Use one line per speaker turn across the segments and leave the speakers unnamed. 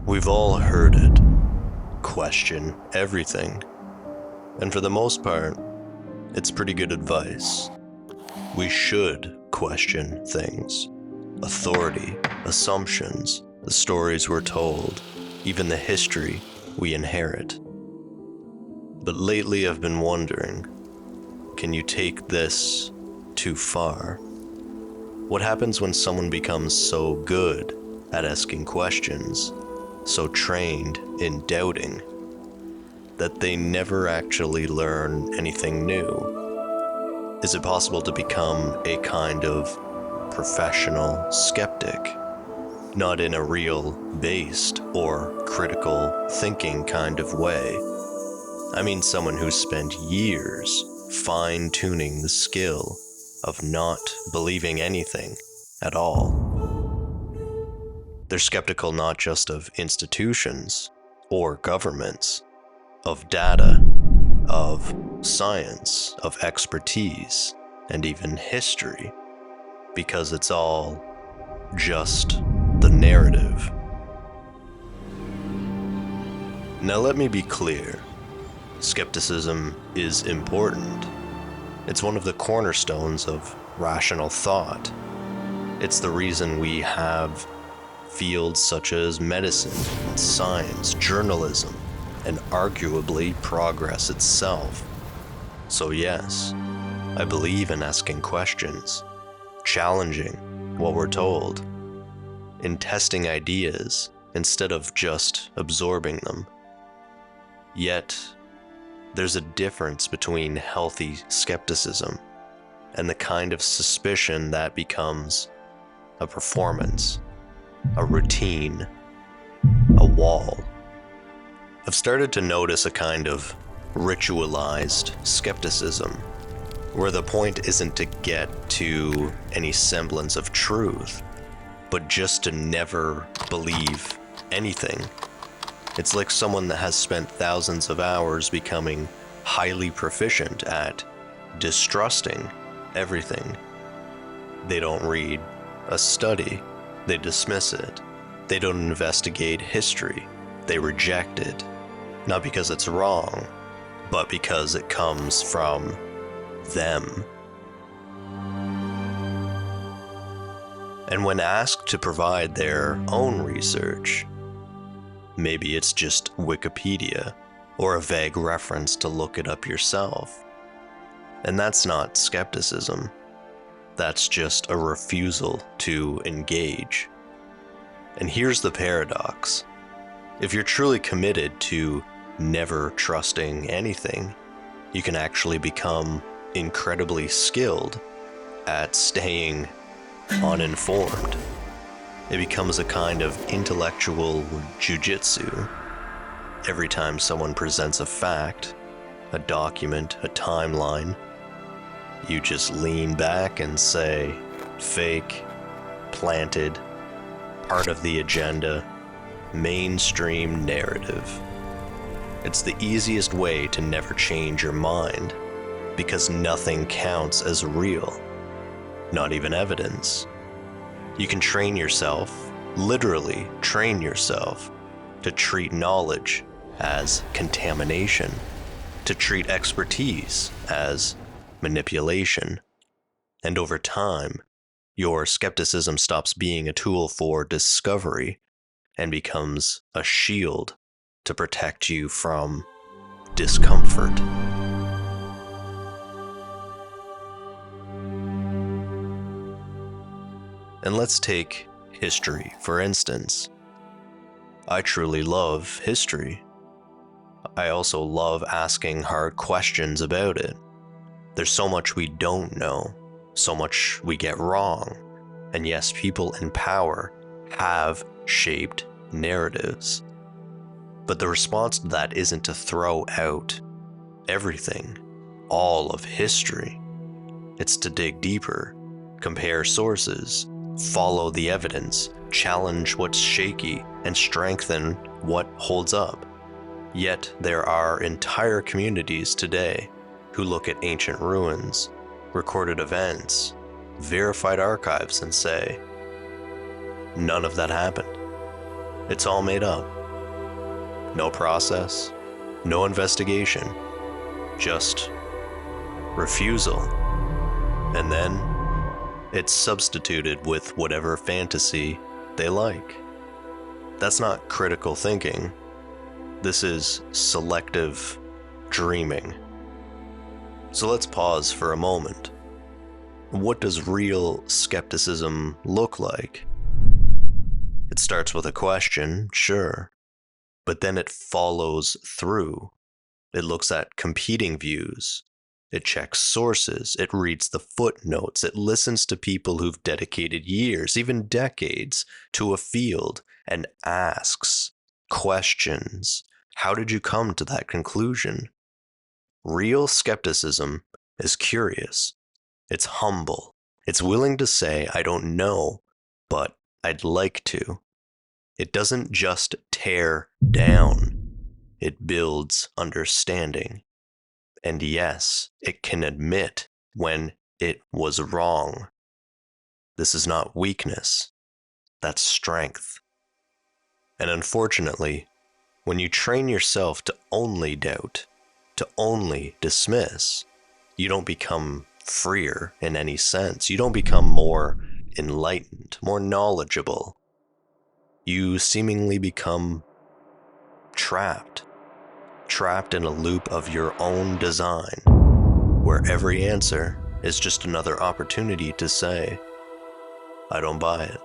We've all heard it. Question everything. And for the most part, it's pretty good advice. We should question things. Authority, assumptions, the stories we're told, even the history we inherit. But lately I've been wondering, can you take this too far? What happens when someone becomes so good at asking questions, so trained in doubting, that they never actually learn anything new? Is it possible to become a kind of professional skeptic? Not in a real based or critical thinking kind of way. I mean someone who spent years fine-tuning the skill of not believing anything at all. They're skeptical not just of institutions or governments, of data, of science, of expertise, and even history, because it's all just the narrative. Now let me be clear. Skepticism is important. It's one of the cornerstones of rational thought. It's the reason we have fields such as medicine, science, journalism, and arguably progress itself. So yes, I believe in asking questions, challenging what we're told, in testing ideas instead of just absorbing them. Yet, there's a difference between healthy skepticism and the kind of suspicion that becomes a performance, a routine, a wall. I've started to notice a kind of ritualized skepticism, where the point isn't to get to any semblance of truth, but just to never believe anything. It's like someone that has spent thousands of hours becoming highly proficient at distrusting everything. They don't read a study, they dismiss it. They don't investigate history, they reject it. Not because it's wrong, but because it comes from them. And when asked to provide their own research, maybe it's just Wikipedia or a vague reference to look it up yourself. And that's not skepticism. That's just a refusal to engage. And here's the paradox. If you're truly committed to never trusting anything, you can actually become incredibly skilled at staying uninformed. It becomes a kind of intellectual jujitsu. Every time someone presents a fact, a document, a timeline, you just lean back and say, fake, planted, part of the agenda, mainstream narrative. It's the easiest way to never change your mind, because nothing counts as real, not even evidence. You can train yourself, literally train yourself, to treat knowledge as contamination, to treat expertise as manipulation. And over time, your skepticism stops being a tool for discovery and becomes a shield to protect you from discomfort. And let's take history, for instance. I truly love history. I also love asking hard questions about it. There's so much we don't know, so much we get wrong. And yes, people in power have shaped narratives. But the response to that isn't to throw out everything, all of history. It's to dig deeper, compare sources, follow the evidence, challenge what's shaky, and strengthen what holds up. Yet there are entire communities today who look at ancient ruins, recorded events, verified archives, and say, none of that happened. It's all made up. No process, no investigation, just refusal. And then it's substituted with whatever fantasy they like. That's not critical thinking. This is selective dreaming. So let's pause for a moment. What does real skepticism look like? It starts with a question, sure, but then it follows through. It looks at competing views. It checks sources. It reads the footnotes. It listens to people who've dedicated years, even decades, to a field and asks questions. How did you come to that conclusion? Real skepticism is curious. It's humble. It's willing to say, I don't know, but I'd like to. It doesn't just tear down. It builds understanding. And yes, it can admit when it was wrong. This is not weakness. That's strength. And unfortunately, when you train yourself to only doubt, to only dismiss, you don't become freer in any sense. You don't become more enlightened, more knowledgeable. You seemingly become trapped in a loop of your own design, where every answer is just another opportunity to say, I don't buy it.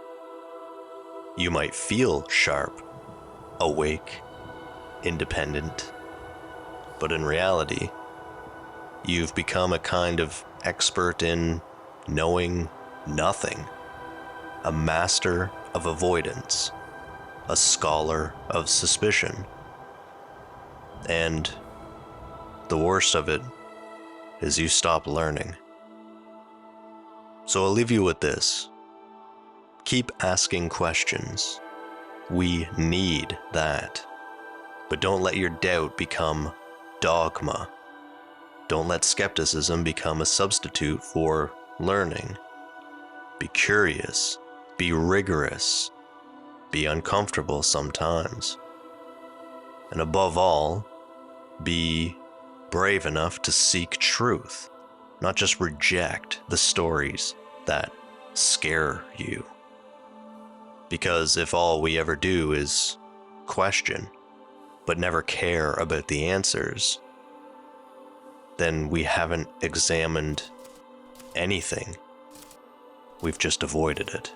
You might feel sharp, awake, independent, but in reality, you've become a kind of expert in knowing nothing, a master of avoidance, a scholar of suspicion. And the worst of it is you stop learning. So I'll leave you with this. Keep asking questions. We need that. But don't let your doubt become dogma. Don't let skepticism become a substitute for learning. Be curious. Be rigorous. Be uncomfortable sometimes. And above all, be brave enough to seek truth, not just reject the stories that scare you. Because if all we ever do is question, but never care about the answers, then we haven't examined anything. We've just avoided it.